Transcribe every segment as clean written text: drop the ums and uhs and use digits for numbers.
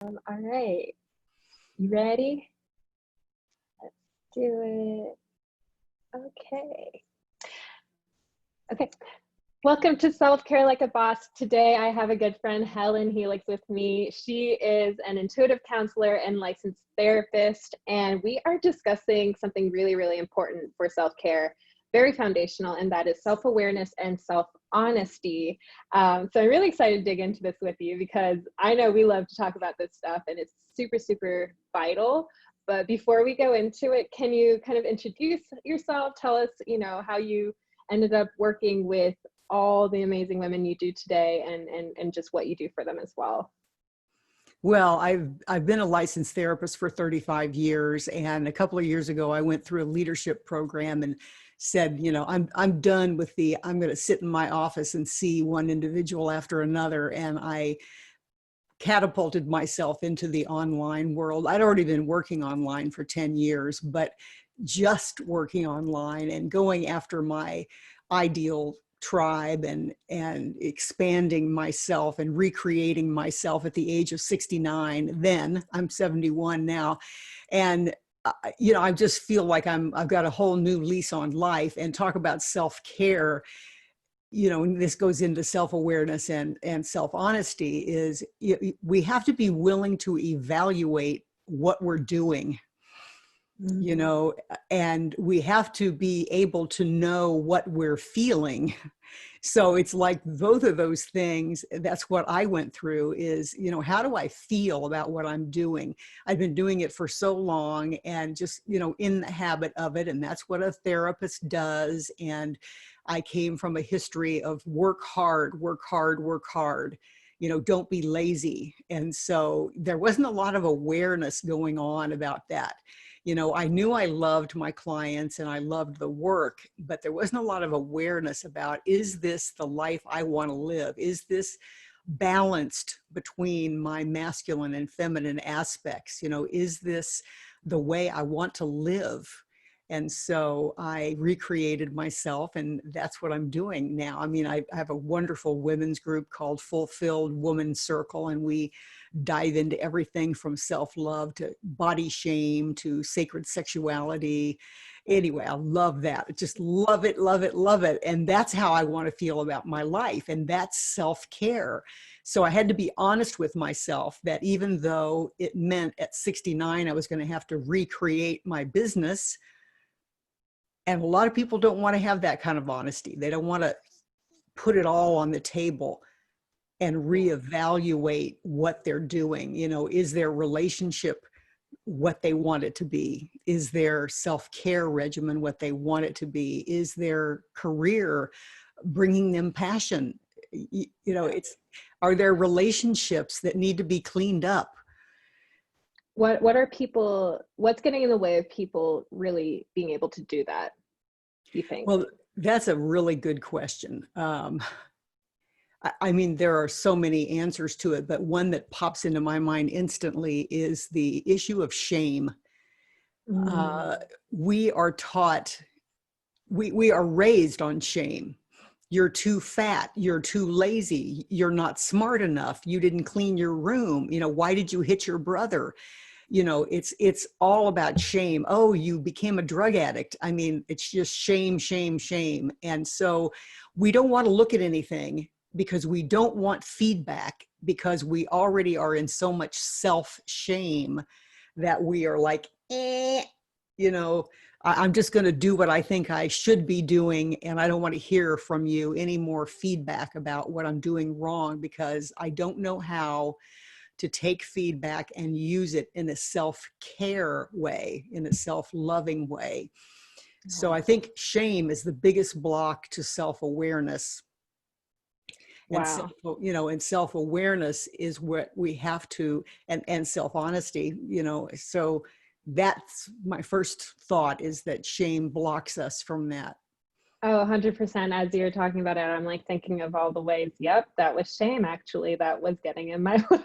All right, you ready? Let's do it. Okay. Welcome to Self-Care Like a Boss. Today I have a good friend, Helen Helix, with me. She is an intuitive counselor and licensed therapist, and we are discussing something really, really important for self-care, very foundational, and that is self-awareness and self-honesty. So I'm really excited to dig into this with you because I know we love to talk about this stuff and it's super, super vital. But before we go into it, can you kind of introduce yourself? Tell us, how you ended up working with all the amazing women you do today and just what you do for them as well. Well, I've been a licensed therapist for 35 years, and a couple of years ago I went through a leadership program and said, I'm done with I'm going to sit in my office and see one individual after another, and I catapulted myself into the online world. I'd already been working online for 10 years, but just working online and going after my ideal tribe and expanding myself and recreating myself at the age of 69. Then I'm 71 now. And I just feel like I've got a whole new lease on life. And talk about self-care, and this goes into self-awareness and self-honesty, is we have to be willing to evaluate what we're doing. And we have to be able to know what we're feeling. So it's like both of those things. That's what I went through is, how do I feel about what I'm doing? I've been doing it for so long and just, in the habit of it. And that's what a therapist does. And I came from a history of work hard, work hard, work hard. Don't be lazy. And so there wasn't a lot of awareness going on about that. I knew I loved my clients and I loved the work, but there wasn't a lot of awareness about, is this the life I want to live? Is this balanced between my masculine and feminine aspects? Is this the way I want to live? And so I recreated myself, and that's what I'm doing now. I mean, I have a wonderful women's group called Fulfilled Woman Circle, and we dive into everything from self-love to body shame to sacred sexuality. Anyway, I love that. I just love it, love it, love it. And that's how I want to feel about my life. And that's self-care. So I had to be honest with myself that even though it meant at 69, I was going to have to recreate my business. And a lot of people don't want to have that kind of honesty. They don't want to put it all on the table and reevaluate what they're doing. Is their relationship what they want it to be? Is their self-care regimen what they want it to be? Is their career bringing them passion? Are there relationships that need to be cleaned up? What's getting in the way of people really being able to do that, you think? Well, that's a really good question. I mean, there are so many answers to it, but one that pops into my mind instantly is the issue of shame. We are taught, we are raised on shame. You're too fat, you're too lazy, you're not smart enough, you didn't clean your room, why did you hit your brother? It's all about shame. Oh, you became a drug addict. I mean, it's just shame, shame, shame. And so we don't want to look at anything because we don't want feedback, because we already are in so much self-shame that we are like, I'm just going to do what I think I should be doing. And I don't want to hear from you any more feedback about what I'm doing wrong, because I don't know how to take feedback and use it in a self-care way, in a self-loving way. So I think shame is the biggest block to self-awareness. Wow. And self-awareness is what we have to, and self-honesty, so that's my first thought, is that shame blocks us from that. Oh, 100%. As you're talking about it, I'm like thinking of all the ways, yep, that was shame, actually, that was getting in my way.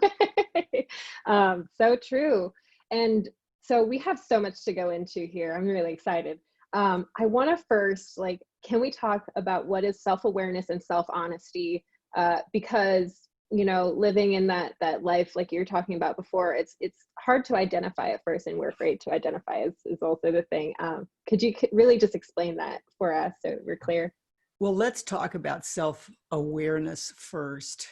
So true. And so we have so much to go into here. I'm really excited. I want to first, can we talk about what is self-awareness and self-honesty? Because you know, living in that life like you were talking about before, it's hard to identify at first, and we're afraid to identify is also the thing. Could you really just explain that for us so we're clear? Well, let's talk about self-awareness first.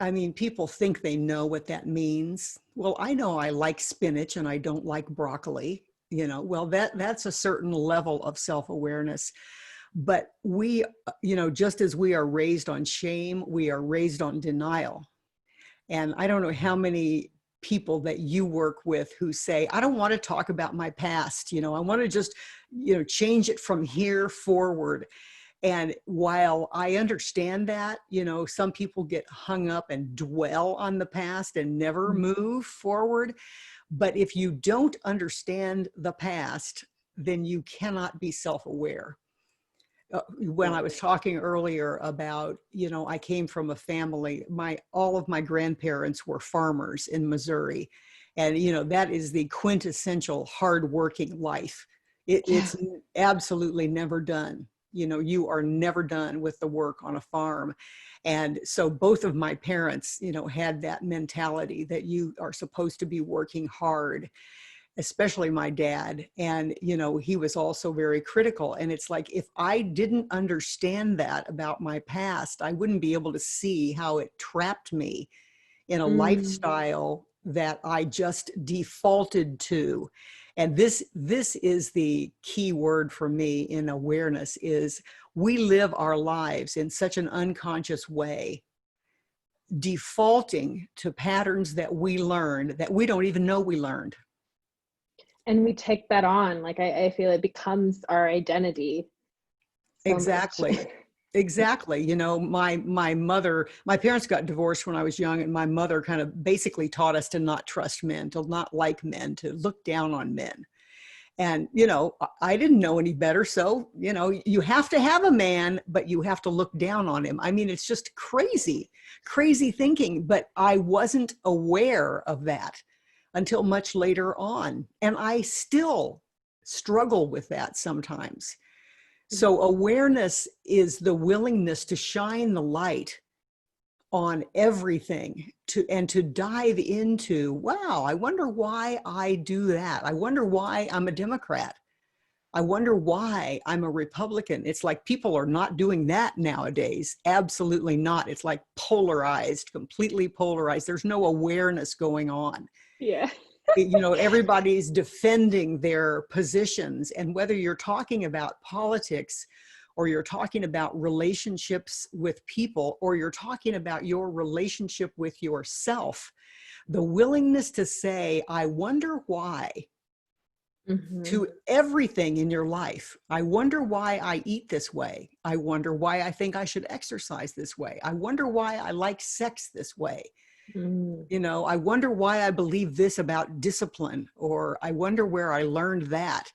I mean, people think they know what that means. Well, I know I like spinach and I don't like broccoli, you know. Well, that's a certain level of self-awareness. But we, you know, just as we are raised on shame, we are raised on denial. And I don't know how many people that you work with who say, I don't want to talk about my past, you know, I want to just, you know, change it from here forward. And while I understand that, you know, some people get hung up and dwell on the past and never move forward. But if you don't understand the past, then you cannot be self-aware. When I was talking earlier about, you know, I came from a family, all of my grandparents were farmers in Missouri. And, you know, that is the quintessential hardworking life. It's absolutely never done. You know, you are never done with the work on a farm. And so both of my parents, you know, had that mentality that you are supposed to be working hard, especially my dad. And, you know, he was also very critical. And it's like, if I didn't understand that about my past, I wouldn't be able to see how it trapped me in a lifestyle that I just defaulted to. And this is the key word for me in awareness is we live our lives in such an unconscious way, defaulting to patterns that we learned that we don't even know we learned. And we take that on, like I feel it becomes our identity so Exactly. much. Exactly. You know, my parents got divorced when I was young, and my mother kind of basically taught us to not trust men, to not like men, to look down on men. And, you know, I didn't know any better. So, you know, you have to have a man, but you have to look down on him. I mean, it's just crazy, crazy thinking, but I wasn't aware of that until much later on. And I still struggle with that sometimes. So awareness is the willingness to shine the light on everything, and to dive into, wow, I wonder why I do that. I wonder why I'm a Democrat. I wonder why I'm a Republican. It's like people are not doing that nowadays. Absolutely not. It's like polarized, completely polarized. There's no awareness going on. Yeah. You know, everybody's defending their positions. And whether you're talking about politics, or you're talking about relationships with people, or you're talking about your relationship with yourself, the willingness to say, I wonder why, to everything in your life. I wonder why I eat this way. I wonder why I think I should exercise this way. I wonder why I like sex this way. You know, I wonder why I believe this about discipline, or I wonder where I learned that.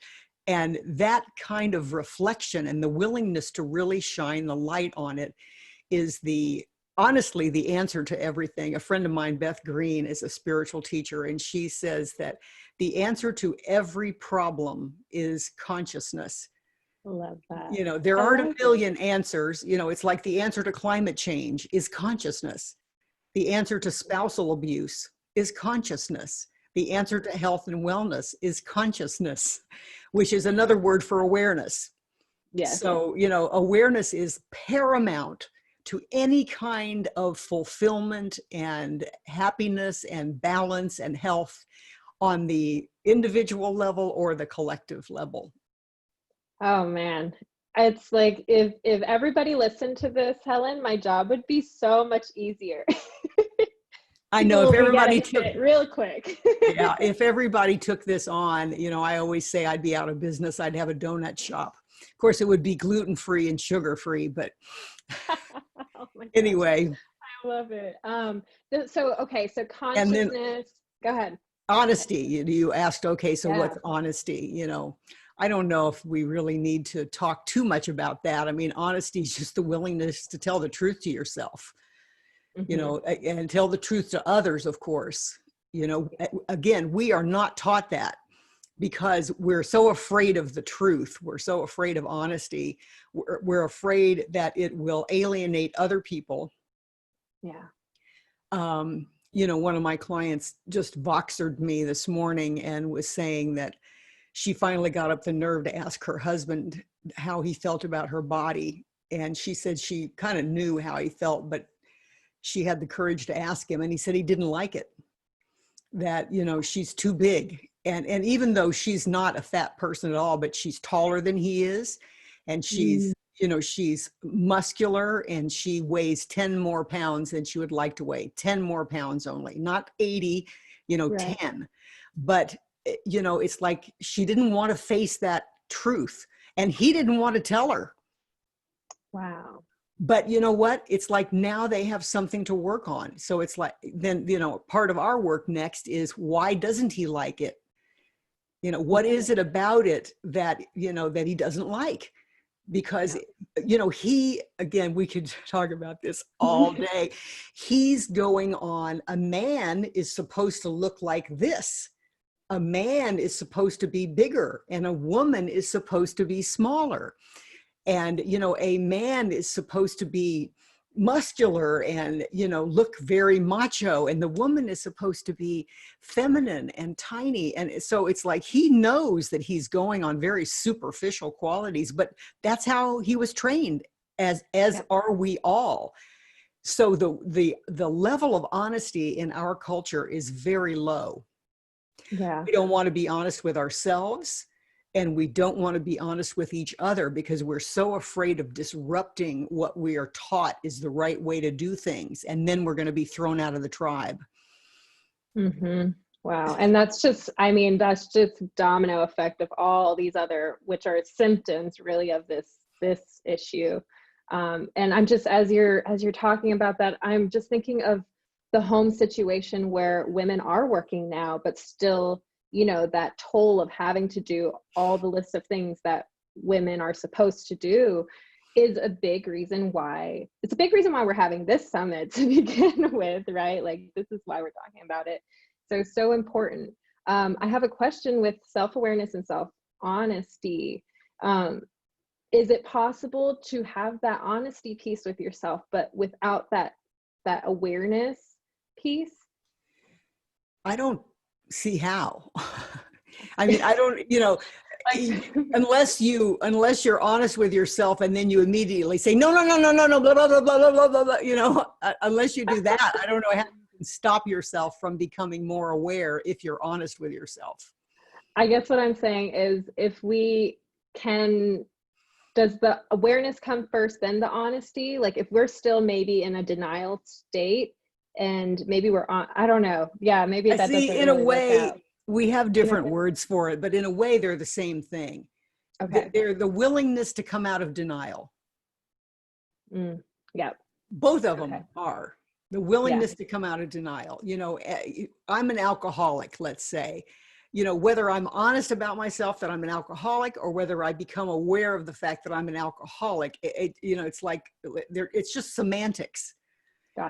And that kind of reflection and the willingness to really shine the light on it is honestly, the answer to everything. A friend of mine, Beth Green, is a spiritual teacher, and she says that the answer to every problem is consciousness. Love that. You know, there aren't a million answers. You know, it's like the answer to climate change is consciousness. The answer to spousal abuse is consciousness. The answer to health and wellness is consciousness, which is another word for awareness. Yes. So, you know, awareness is paramount to any kind of fulfillment and happiness and balance and health on the individual level or the collective level. Oh man. It's like if everybody listened to this, Helen, my job would be so much easier. I know if everybody took it real quick. Yeah, if everybody took this on, you know, I always say I'd be out of business. I'd have a donut shop. Of course, it would be gluten-free and sugar-free, but Oh my gosh. anyway. I love it. So consciousness, and then, go ahead. Honesty, you asked, okay, so Yeah. what's honesty? You know, I don't know if we really need to talk too much about that. I mean, honesty is just the willingness to tell the truth to yourself, you know, and tell the truth to others, of course. You know, again, we are not taught that because we're so afraid of the truth. We're so afraid of honesty. We're afraid that it will alienate other people. Yeah. You know, one of my clients just voxered me this morning and was saying that she finally got up the nerve to ask her husband how he felt about her body. And she said she kind of knew how he felt, but she had the courage to ask him. And he said he didn't like it, that, you know, she's too big. And even though she's not a fat person at all, but she's taller than he is. And she's, you know, she's muscular and she weighs 10 more pounds than she would like to weigh, 10 more pounds only, not 80, you know, Right. 10. But, you know, it's like she didn't want to face that truth and he didn't want to tell her. Wow. But you know what? It's like now they have something to work on. So it's like, then, you know, part of our work next is why doesn't he like it? You know, what is it about it that, you know, that he doesn't like? Because, you know, he, again, we could talk about this all day. He's going on, a man is supposed to look like this. A man is supposed to be bigger and a woman is supposed to be smaller. And, you know, a man is supposed to be muscular and, you know, look very macho. And the woman is supposed to be feminine and tiny. And so it's like he knows that he's going on very superficial qualities, but that's how he was trained, as are we all. So the level of honesty in our culture is very low. Yeah. We don't want to be honest with ourselves. And we don't want to be honest with each other because we're so afraid of disrupting what we are taught is the right way to do things. And then we're going to be thrown out of the tribe. Mm-hmm. Wow. And that's just, I mean, that's just domino effect of all these other, which are symptoms really of this issue. And I'm just, as you're talking about that, I'm just thinking of the home situation where women are working now, but still, you know, that toll of having to do all the list of things that women are supposed to do is a big reason why, it's a big reason why we're having this summit to begin with, right? Like, this is why we're talking about it. So important. I have a question with self-awareness and self-honesty. Is it possible to have that honesty piece with yourself, but without that awareness piece? I don't see how. I mean, I don't, you know, unless you're honest with yourself and then you immediately say, no, blah, blah, blah, blah, blah, blah, blah, you know, unless you do that, I don't know how you can stop yourself from becoming more aware if you're honest with yourself. I guess what I'm saying is if we can, does the awareness come first, then the honesty? Like if we're still maybe in a denial state and maybe we're on, I don't know. Yeah, maybe that doesn't really in a work way, out. we have different words for it, but in a way, they're the same thing. Okay. They're the willingness to come out of denial. Yeah. Both of them are. The willingness to come out of denial. You know, I'm an alcoholic, let's say. You know, whether I'm honest about myself that I'm an alcoholic or whether I become aware of the fact that I'm an alcoholic, you know, it's like, it's just semantics.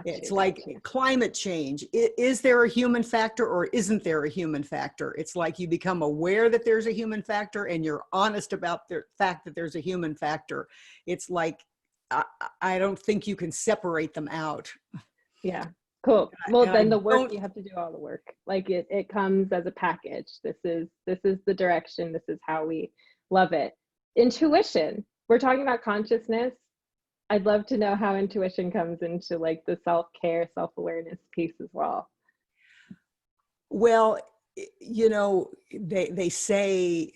It's like climate change. Is there a human factor or isn't there a human factor? It's like you become aware that there's a human factor and you're honest about the fact that there's a human factor. It's like, I don't think you can separate them out. Yeah. Cool. Well, then the work, you have to do all the work. Like it comes as a package. This is the direction. This is how we love it. Intuition. We're talking about consciousness. I'd love to know how intuition comes into like the self-care, self-awareness piece as well. Well, you know, they say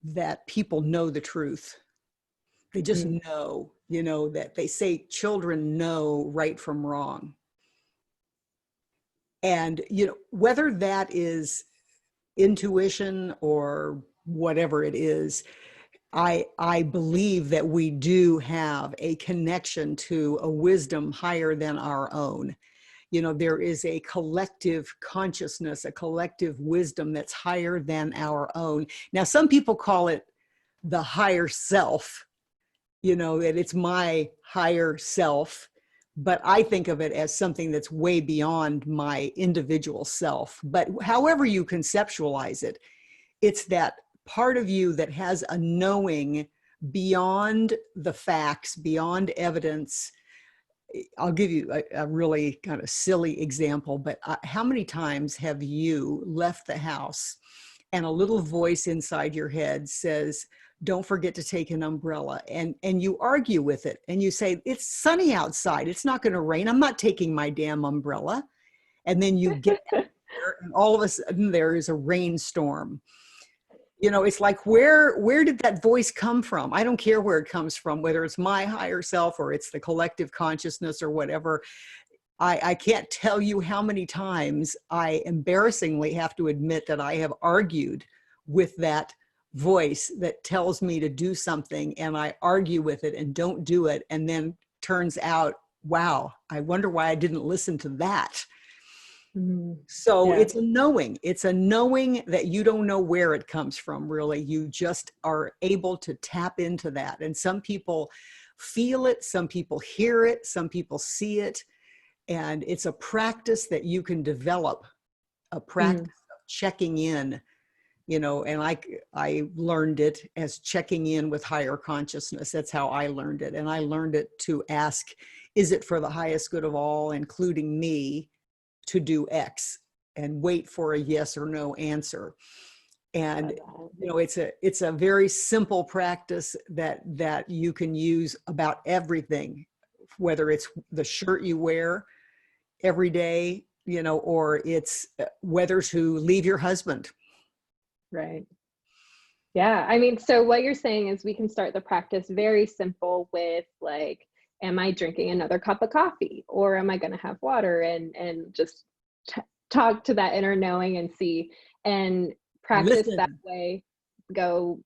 that people know the truth. They just know, you know, that they say children know right from wrong. And, you know, whether that is intuition or whatever it is, I believe that we do have a connection to a wisdom higher than our own. You know, there is a collective consciousness, a collective wisdom that's higher than our own. Now, some people call it the higher self, you know, that it's my higher self. But I think of it as something that's way beyond my individual self. But however you conceptualize it, it's that part of you that has a knowing beyond the facts, beyond evidence, I'll give you a really kind of silly example, but how many times have you left the house and a little voice inside your head says, don't forget to take an umbrella, and you argue with it and you say, it's sunny outside, it's not going to rain, I'm not taking my damn umbrella. And then you get out there and all of a sudden there is a rainstorm. You know, it's like, where did that voice come from? I don't care where it comes from, whether it's my higher self or it's the collective consciousness or whatever. I can't tell you how many times I embarrassingly have to admit that I have argued with that voice that tells me to do something, and I argue with it and don't do it. And then turns out, wow, I wonder why I didn't listen to that. So Yeah. it's a knowing. It's a knowing that you don't know where it comes from, really. You just are able to tap into that. And some people feel it, some people hear it, some people see it. And it's a practice that you can develop, a practice of checking in, you know, and I learned it as checking in with higher consciousness. That's how I learned it. And I learned it to ask, is it for the highest good of all, including me, to do X, and wait for a yes or no answer. And you know, it's a very simple practice that you can use about everything, whether it's the shirt you wear every day, you know, or it's whether to leave your husband. Right. Yeah. I mean, so what you're saying is we can start the practice very simple with like, am I drinking another cup of coffee, or am I going to have water, and just talk to that inner knowing and see, and practice Listen. that way, go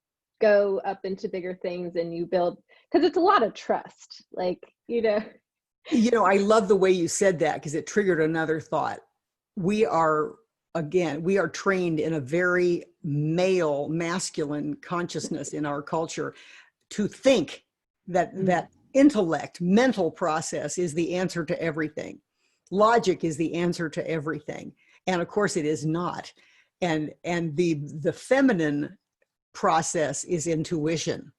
up into bigger things, and you build, because it's a lot of trust, like, you know. You know, I love the way you said that, because it triggered another thought. We are trained in a very male, masculine consciousness in our culture to think that that intellect, mental process is the answer to everything. Logic is the answer to everything. And of course it is not. And the feminine process is intuition.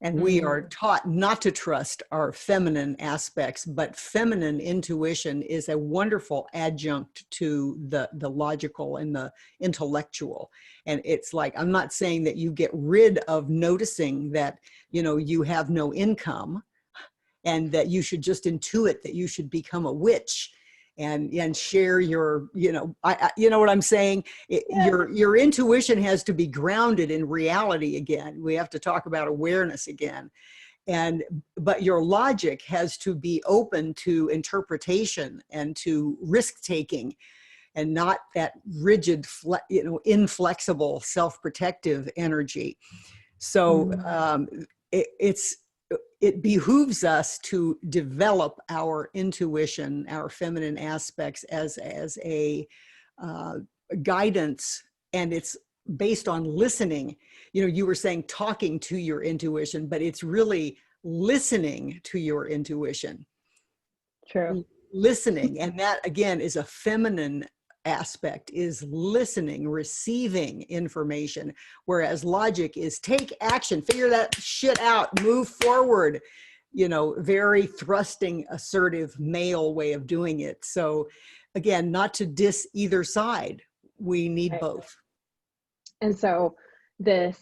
And we are taught not to trust our feminine aspects, but feminine intuition is a wonderful adjunct to the logical and the intellectual. And it's like, I'm not saying that you get rid of noticing that, you know, you have no income and that you should just intuit that you should become a witch and share your, you know, you know what I'm saying? Your intuition has to be grounded in reality again. We have to talk about awareness again. But your logic has to be open to interpretation and to risk taking, and not that rigid, you know, inflexible, self-protective energy. So it behooves us to develop our intuition, our feminine aspects as a guidance, and it's based on listening. You know, you were saying talking to your intuition, but it's really listening to your intuition. True. Listening, and that again is a feminine aspect, is listening, receiving information, whereas logic is take action, figure that shit out, move forward, you know, very thrusting, assertive male way of doing it. So again, not to diss either side, we need both. And so so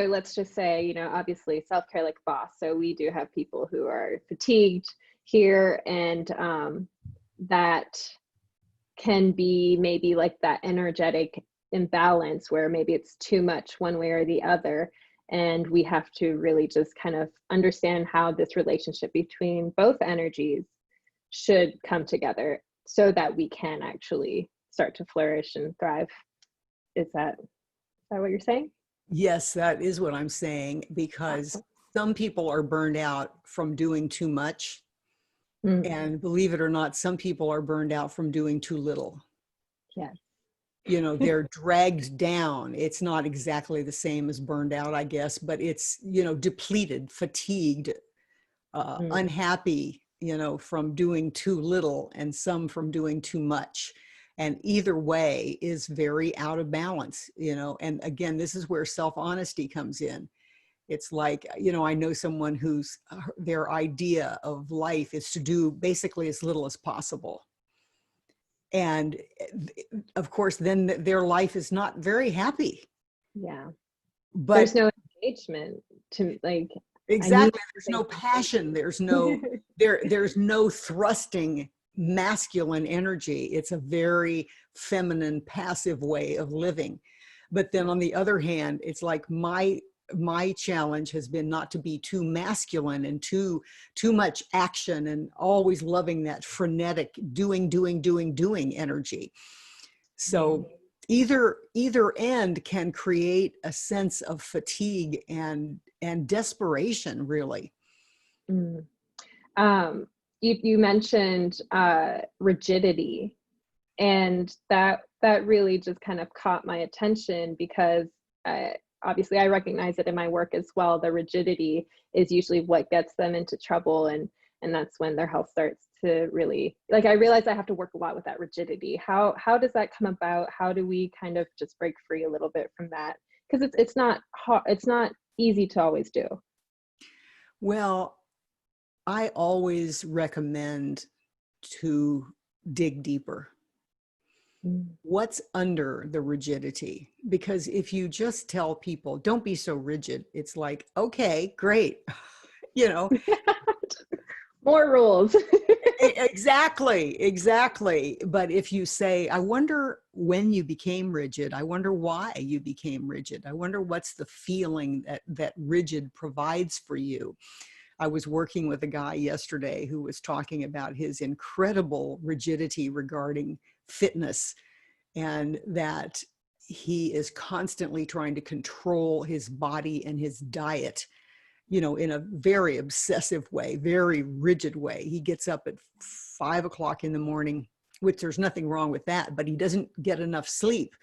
let's just say, you know, obviously self-care like a boss, so we do have people who are fatigued here, and that can be maybe like that energetic imbalance where maybe it's too much one way or the other. And we have to really just kind of understand how this relationship between both energies should come together so that we can actually start to flourish and thrive. Is that what you're saying? Yes, that is what I'm saying, because some people are burned out from doing too much. And believe it or not, some people are burned out from doing too little. Yes. You know, they're dragged down. It's not exactly the same as burned out, I guess, but it's, you know, depleted, fatigued, unhappy, you know, from doing too little, and some from doing too much. And either way is very out of balance, you know. And again, this is where self-honesty comes in. It's like, I know someone whose their idea of life is to do basically as little as possible. And of course, then their life is not very happy. Yeah. But there's no engagement to like, exactly, there's no passion. There's no thrusting masculine energy. It's a very feminine, passive way of living. But then on the other hand, it's like my challenge has been not to be too masculine and too much action and always loving that frenetic doing energy. So either end can create a sense of fatigue and desperation, really. You mentioned rigidity, and that really just kind of caught my attention, because obviously I recognize it in my work as well. The rigidity is usually what gets them into trouble, and that's when their health starts to really, like, I realize I have to work a lot with that rigidity. How does that come about? How do we kind of just break free a little bit from that? Because it's not hard, it's not easy to always do. Well, I always recommend to dig deeper. What's under the rigidity? Because if you just tell people, don't be so rigid, it's like, okay, great. More rules. Exactly. But if you say, I wonder when you became rigid, I wonder why you became rigid, I wonder what's the feeling that rigid provides for you. I was working with a guy yesterday who was talking about his incredible rigidity regarding fitness, and that he is constantly trying to control his body and his diet, in a very obsessive way, very rigid way. He gets up at 5 o'clock in the morning, which there's nothing wrong with that, but he doesn't get enough sleep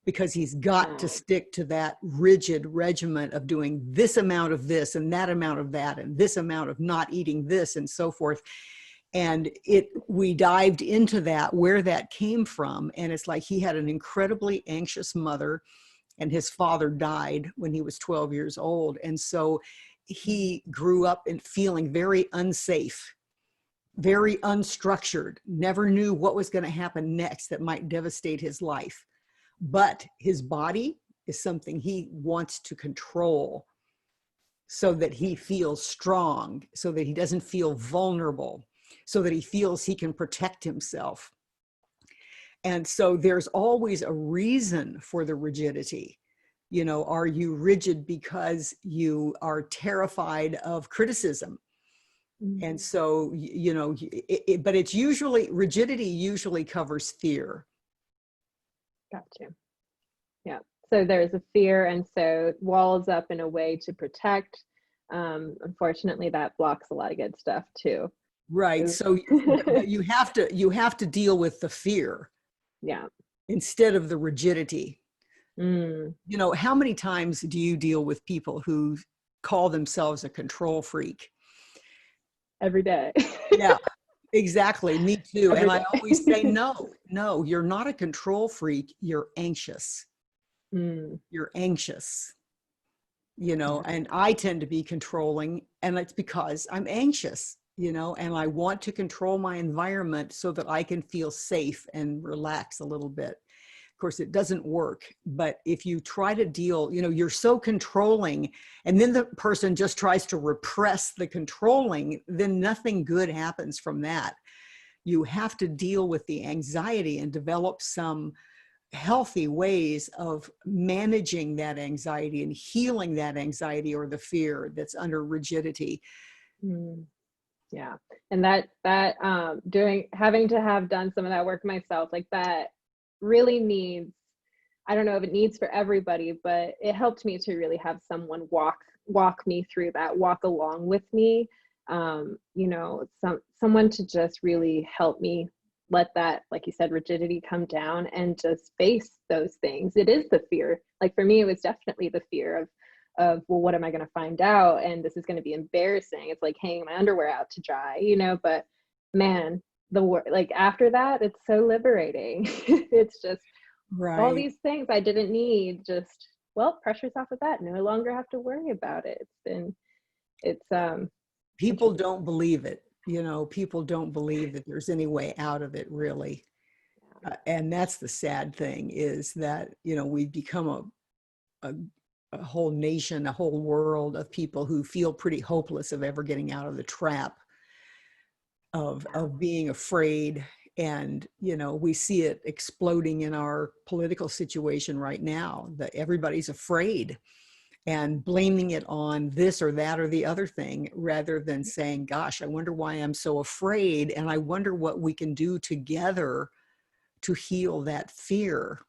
because he's got to stick to that rigid regimen of doing this amount of this and that amount of that and this amount of not eating this and so forth. And we dived into that, where that came from. And it's like he had an incredibly anxious mother, and his father died when he was 12 years old. And so he grew up in feeling very unsafe, very unstructured, never knew what was going to happen next that might devastate his life. But his body is something he wants to control so that he feels strong, so that he doesn't feel vulnerable, so that he feels he can protect himself. And so there's always a reason for the rigidity. Are you rigid because you are terrified of criticism? And so, but it's usually, rigidity usually covers fear. Gotcha. Yeah. So there's a fear, and so walls up in a way to protect. Unfortunately, that blocks a lot of good stuff too. Right. So you have to deal with the fear. Yeah. Instead of the rigidity. How many times do you deal with people who call themselves a control freak? Every day. Yeah, exactly. Me too. Every and day. I always say, no, you're not a control freak. You're anxious. You're anxious. And I tend to be controlling, and it's because I'm anxious, and I want to control my environment so that I can feel safe and relax a little bit. Of course, it doesn't work, but if you try to deal, you're so controlling, and then the person just tries to repress the controlling, then nothing good happens from that. You have to deal with the anxiety and develop some healthy ways of managing that anxiety and healing that anxiety or the fear that's under rigidity. Yeah. And that having to have done some of that work myself, like that really needs, I don't know if it needs for everybody, but it helped me to really have someone walk me through that, walk along with me. Someone to just really help me let that, like you said, rigidity come down and just face those things. It is the fear. Like for me, it was definitely the fear of well, what am I going to find out? And this is going to be embarrassing. It's like hanging my underwear out to dry, but man, like after that, it's so liberating. It's just all these things I didn't need just well, pressure's off of that. No longer have to worry about it. It's People don't believe it. You know, people don't believe that there's any way out of it, really. And that's the sad thing, is that, you know, we've become a whole nation, a whole world of people who feel pretty hopeless of ever getting out of the trap of being afraid. And, you know, we see it exploding in our political situation right now, that everybody's afraid and blaming it on this or that or the other thing, rather than saying, gosh, I wonder why I'm so afraid. And I wonder what we can do together to heal that fear.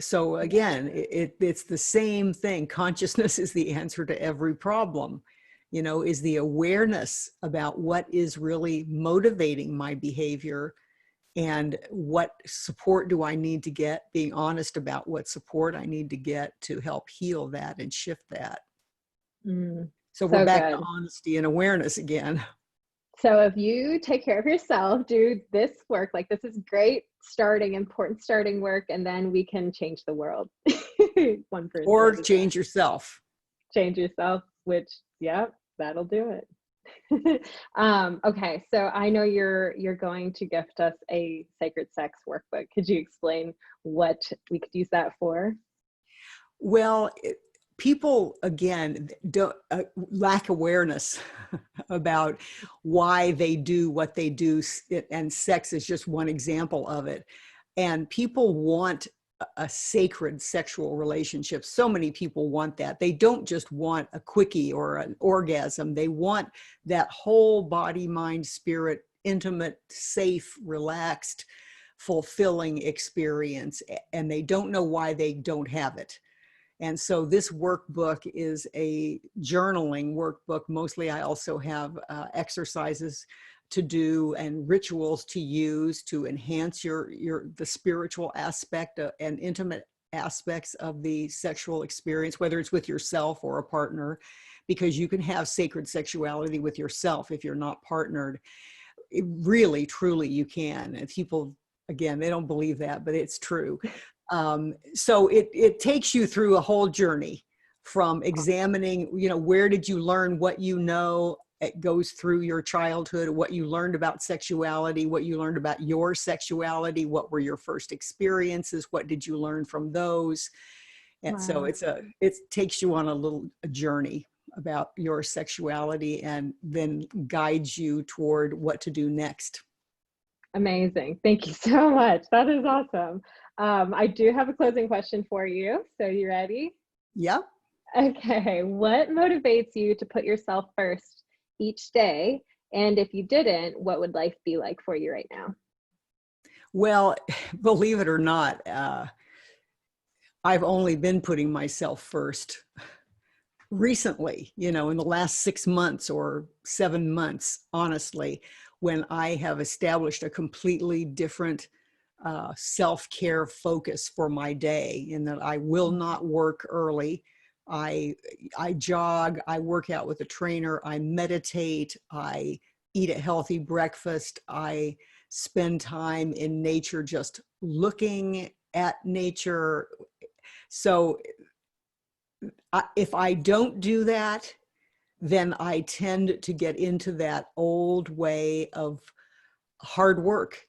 So again, it's the same thing. Consciousness is the answer to every problem, you know, is the awareness about what is really motivating my behavior and what support do I need to get, being honest about what support I need to get to help heal that and shift that. So we're back to honesty and awareness again. So if you take care of yourself, do this work, like this is great starting, important starting work, and then we can change the world. One person. Or change yourself. Change yourself, which, yeah, that'll do it. Okay, so I know you're going to gift us a sacred sex workbook. Could you explain what we could use that for? Well, people, again, don't lack awareness about why they do what they do, and sex is just one example of it. And people want a sacred sexual relationship. So many people want that. They don't just want a quickie or an orgasm. They want that whole body, mind, spirit, intimate, safe, relaxed, fulfilling experience. And they don't know why they don't have it. And so this workbook is a journaling workbook. Mostly I also have exercises to do and rituals to use to enhance the spiritual aspect and intimate aspects of the sexual experience, whether it's with yourself or a partner, because you can have sacred sexuality with yourself if you're not partnered. It really, truly, you can. And people, again, they don't believe that, but it's true. So it takes you through a whole journey from examining, you know, where did you learn what you know. It goes through your childhood, what you learned about sexuality, what you learned about your sexuality, what were your first experiences, what did you learn from those. And so it takes you on a journey about your sexuality and then guides you toward what to do next. Amazing. Thank you so much. That is awesome. I do have a closing question for you. So you ready? Yep. Okay. What motivates you to put yourself first each day? And if you didn't, what would life be like for you right now? Well, believe it or not, I've only been putting myself first recently, you know, in the last 6 months or 7 months, honestly, when I have established a completely different self-care focus for my day, in that I will not work early. I jog, I work out with a trainer, I meditate, I eat a healthy breakfast, I spend time in nature, just looking at nature. So if I don't do that, then I tend to get into that old way of hard work.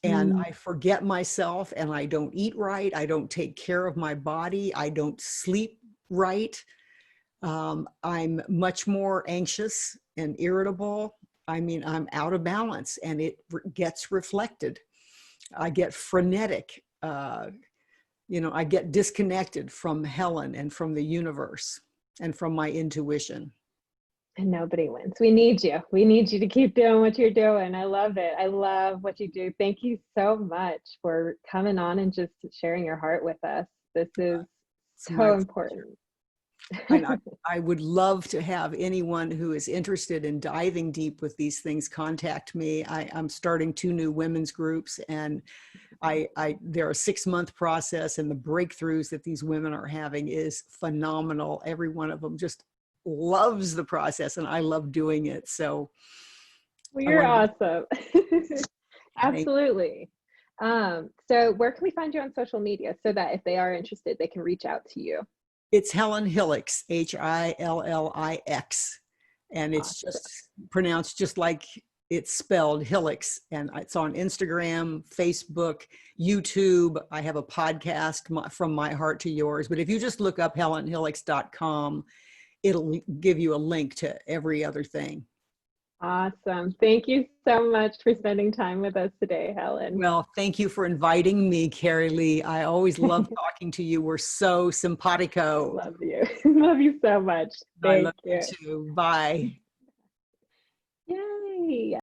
And I forget myself, and I don't eat right. I don't take care of my body. I don't sleep right. I'm much more anxious and irritable. I mean, I'm out of balance, and it gets reflected. I get frenetic. You know, I get disconnected from Helen and from the universe and from my intuition. And nobody wins. We need you. We need you to keep doing what you're doing. I love it. I love what you do. Thank you so much for coming on and just sharing your heart with us. This is so important. I would love to have anyone who is interested in diving deep with these things contact me. I'm starting 2 new women's groups, and they're a 6-month process, and the breakthroughs that these women are having is phenomenal. Every one of them just loves the process, and I love doing it. So well, you're awesome. Absolutely. So where can we find you on social media so that if they are interested, they can reach out to you? It's Helen Hillix, Hillix. And it's Awesome. just pronounced just like it's spelled, Hillix. And it's on Instagram, Facebook, YouTube. I have a podcast, From My Heart to Yours. But if you just look up helenhillix.com, it'll give you a link to every other thing. Awesome. Thank you so much for spending time with us today, Helen. Well, thank you for inviting me, Cari Lee. I always love talking to you. We're so simpatico. Love you. Love you so much. I Thank love you. you too. Bye. Yay.